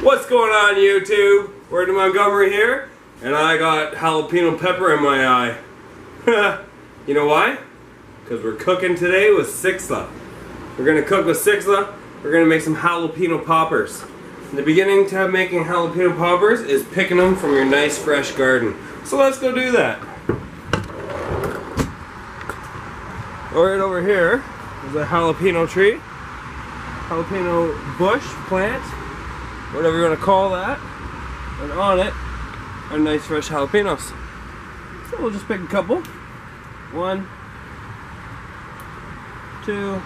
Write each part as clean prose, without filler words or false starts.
What's going on, YouTube? We're in Montgomery here, and I got jalapeno pepper in my eye. You know why? Because we're cooking today with Sixela. We're going to cook with Sixela. We're going to make some jalapeno poppers. The beginning to making jalapeno poppers is picking them from your nice fresh garden. So let's go do that. Right over here is a jalapeno tree. Jalapeno bush, plant, whatever you want to call that. And on it are nice fresh jalapenos. So we'll just pick a couple. 1, 2.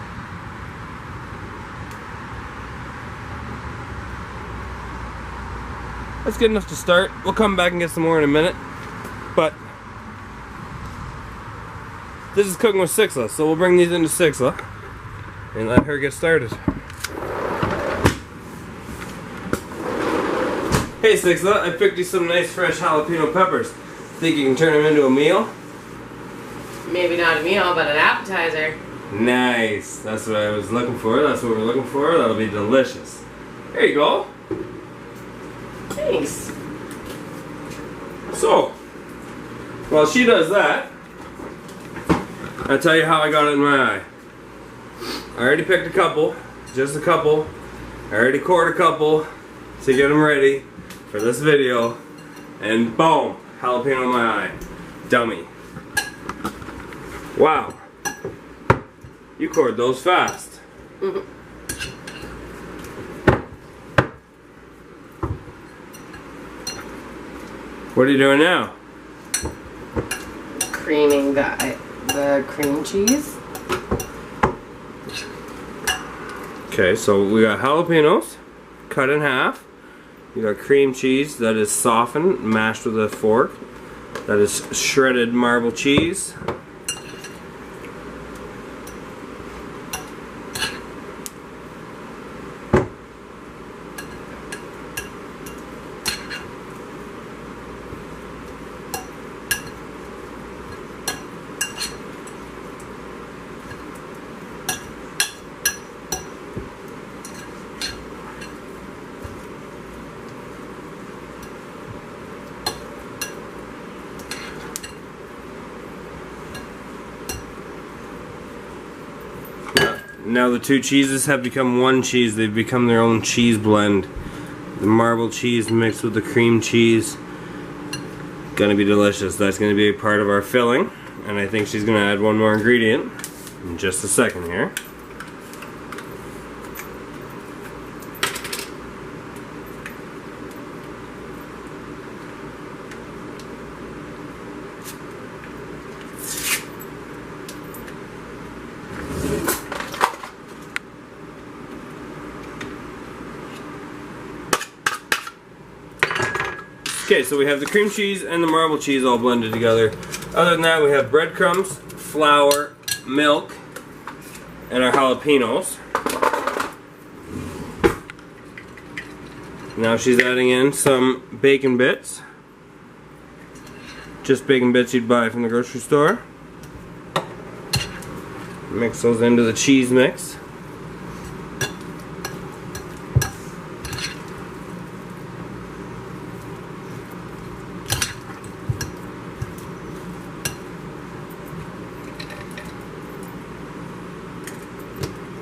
That's good enough to start. We'll come back and get some more in a minute. But this is cooking with Sixela, so we'll bring these into Sixela and let her get started. Hey Sixela, I picked you some nice fresh jalapeno peppers. Think you can turn them into a meal? Maybe not a meal, but an appetizer. Nice. That's what I was looking for. That's what we're looking for. That'll be delicious. There you go. Thanks. So, while she does that, I'll tell you how I got it in my eye. I already picked a couple, just a couple. I already cored a couple to get them ready for this video, and boom, jalapeno in my eye. Dummy. Wow. You cored those fast. What are you doing now? Creaming the cream cheese. Okay, so we got jalapenos cut in half. You got cream cheese that is softened, mashed with a fork. That is shredded marble cheese. Now the two cheeses have become one cheese. They've become their own cheese blend. The marble cheese mixed with the cream cheese. Gonna be delicious. That's gonna be a part of our filling. And I think she's gonna add one more ingredient in just a second here. Okay, so we have the cream cheese and the marble cheese all blended together. Other than that, we have breadcrumbs, flour, milk, and our jalapenos. Now she's adding in some bacon bits. Just bacon bits you'd buy from the grocery store. Mix those into the cheese mix.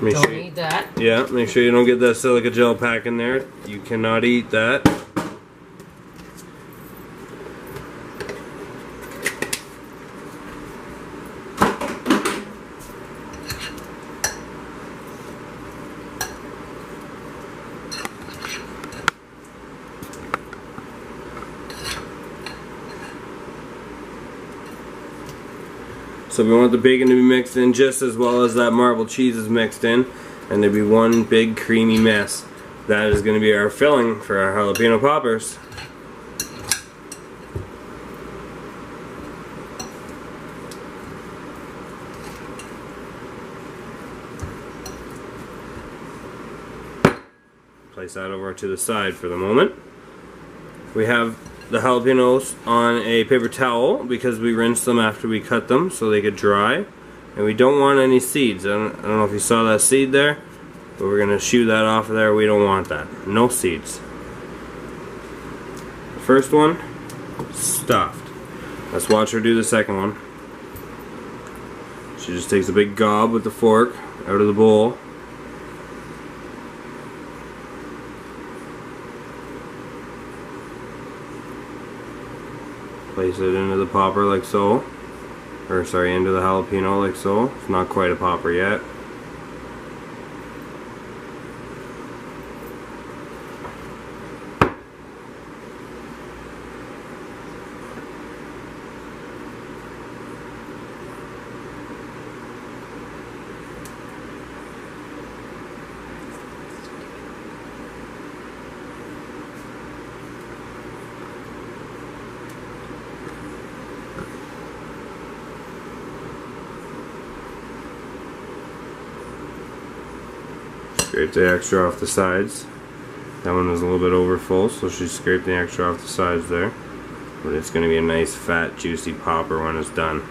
Don't eat that. Yeah, make sure you don't get that silica gel pack in there. You cannot eat that. So we want the bacon to be mixed in just as well as that marble cheese is mixed in, and there'll be one big creamy mess. That is going to be our filling for our jalapeno poppers. Place that over to the side for the moment. We have the jalapenos on a paper towel because we rinsed them after we cut them so they could dry. And we don't want any seeds. I don't know if you saw that seed there, but we're going to shoo that off of there. We don't want that. No seeds. first one, stuffed. Let's watch her do the second one. She just takes a big gob with the fork out of the bowl. Place it into the popper like so. Or sorry, into the jalapeno like so. It's not quite a popper yet. Scrape the extra off the sides. That one was a little bit over full, so she scraped the extra off the sides there. But it's going to be a nice, fat, juicy popper when it's done.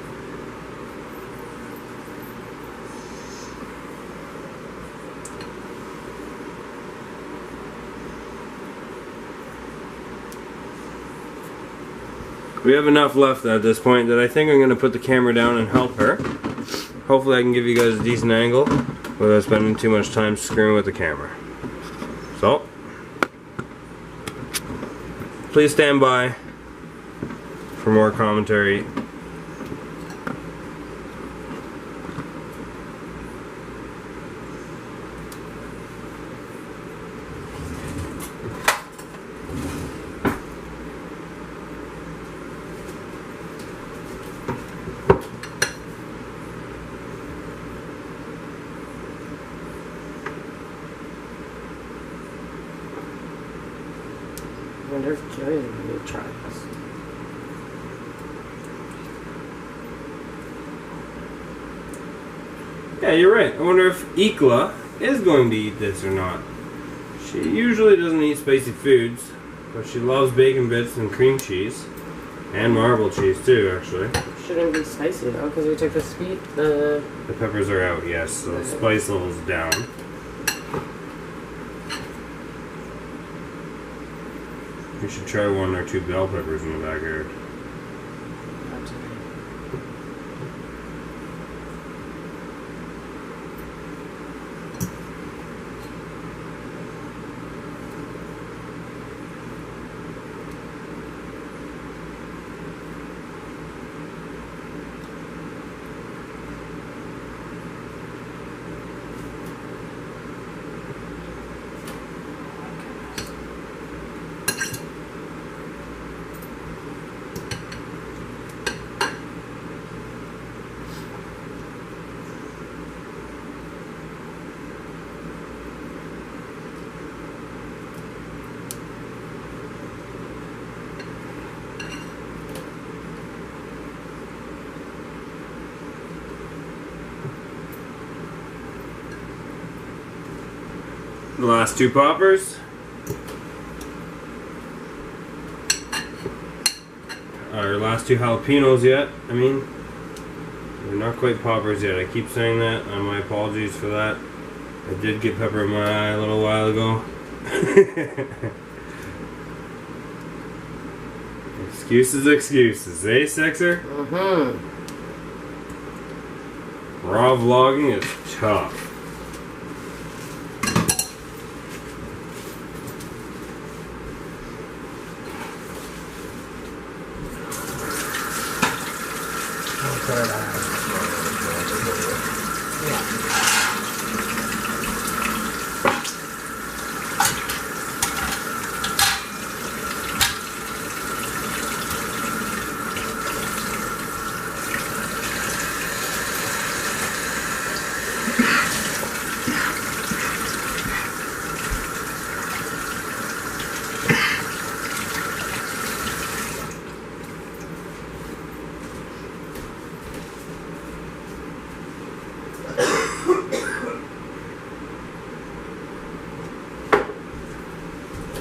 We have enough left at this point that I think I'm going to put the camera down and help her. Hopefully I can give you guys a decent angle without spending too much time screwing with the camera. So, please stand by for more commentary. I wonder if Joey would try this. Yeah, you're right. I wonder if Sixela is going to eat this or not. She usually doesn't eat spicy foods, but she loves bacon bits and cream cheese. And marble cheese too, actually. Shouldn't be spicy though, because we took The peppers are out, yes, so the spice level's down. We should try 1 or 2 bell peppers in the backyard. The last 2 poppers. Our last 2 jalapenos yet. I mean, they're not quite poppers yet. I keep saying that, and my apologies for that. I did get pepper in my eye a little while ago. Excuses, eh, Sexer? Mm-hmm. Raw vlogging is tough.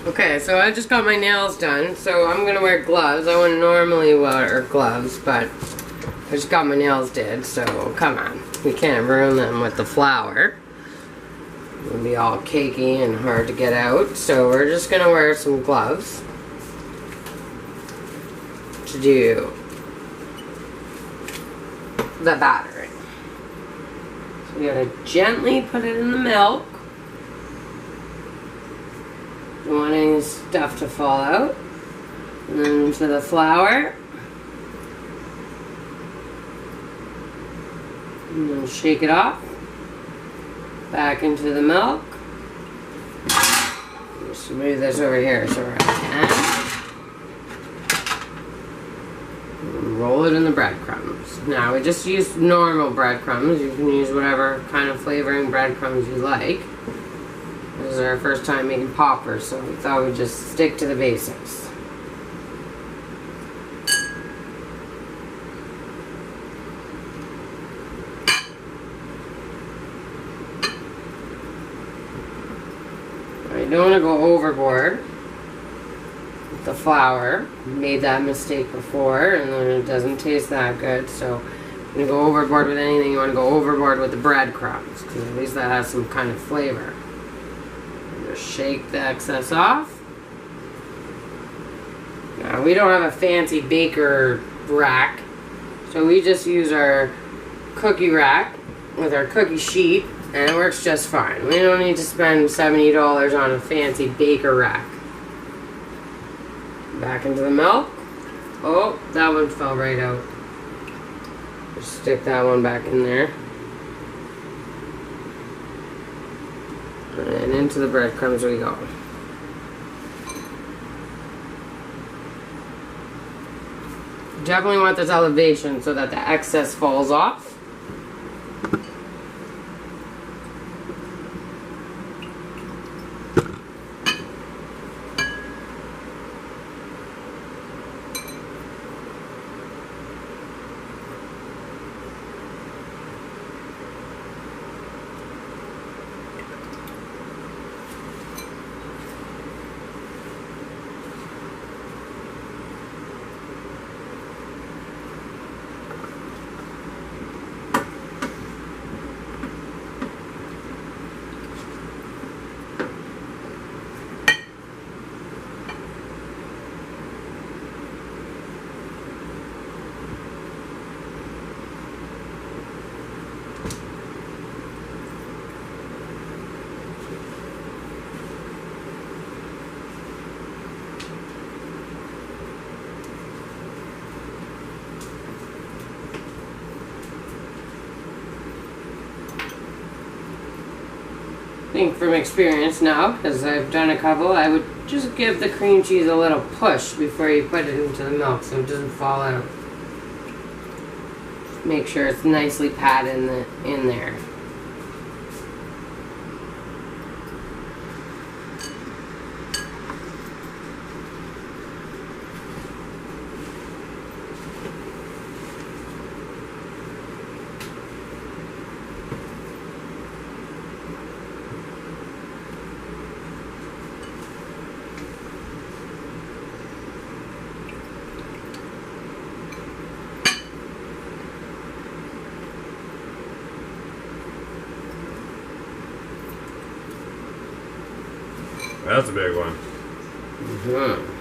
Okay, so I just got my nails done, so I'm gonna wear gloves. I wouldn't normally wear gloves, but I just got my nails did, so come on. We can't ruin them with the flour. It'll be all cakey and hard to get out, so we're just gonna wear some gloves. to do the battering. So we gotta gently put it in the milk. Don't want any stuff to fall out. And then into the flour. And then shake it off. Back into the milk. Just move this over here so I can. Roll it in the breadcrumbs. Now we just use normal breadcrumbs. You can use whatever kind of flavoring breadcrumbs you like. This is our first time making poppers, so we thought we'd just stick to the basics. You don't want to go overboard with the flour. Made that mistake before and then it doesn't taste that good. So when you go overboard with anything, you want to go overboard with the breadcrumbs because at least that has some kind of flavor. And just shake the excess off. Now we don't have a fancy baker rack, so we just use our cookie rack with our cookie sheet. And it works just fine. We don't need to spend $70 on a fancy baker rack. Back into the milk. Oh, that one fell right out. Just stick that one back in there. And into the breadcrumbs we go. Definitely want this elevation so that the excess falls off. I think from experience now, because I've done a couple, I would just give the cream cheese a little push before you put it into the milk so it doesn't fall out. Make sure it's nicely padded in there. That's a big one. Mm-hmm.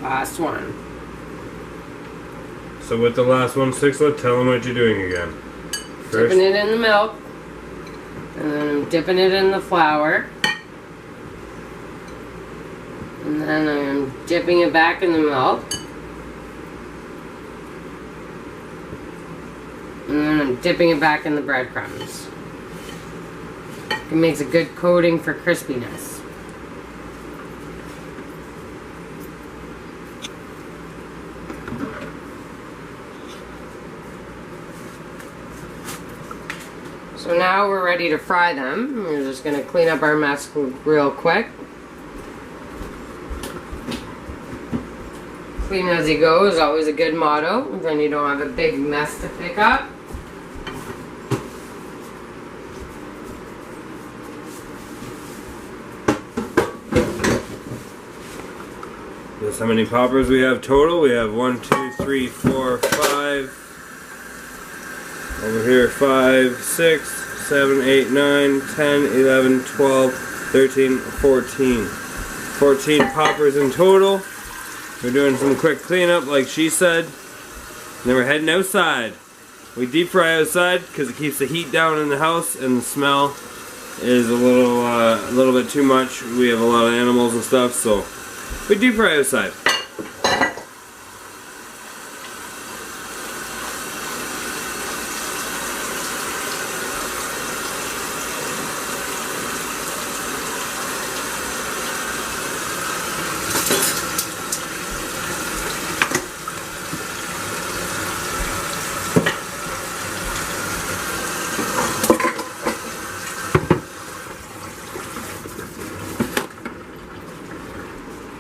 Last one. So with the last one, Sixela, tell them what you're doing again. First, Dipping it in the milk. And then I'm dipping it in the flour. And then I'm dipping it back in the milk. And then I'm dipping it back in the breadcrumbs. It makes a good coating for crispiness. So now we're ready to fry them. We're just going to clean up our mess real quick. Clean as you go is always a good motto. Then you don't have a big mess to pick up. Guess how many poppers we have total? We have 1, 2, 3, 4, 5. Over here, 5, 6, 7, 8, 9, 10, 11, 12, 13, 14. 14 poppers in total. We're doing some quick cleanup like she said. Then we're heading outside. We deep fry outside because it keeps the heat down in the house and the smell is a little bit too much. We have a lot of animals and stuff, so we deep fry outside.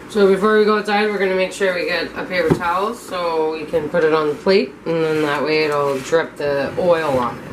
So before we go outside, we're going to make sure we get a paper towel so we can put it on the plate, and then that way it'll drip the oil on it.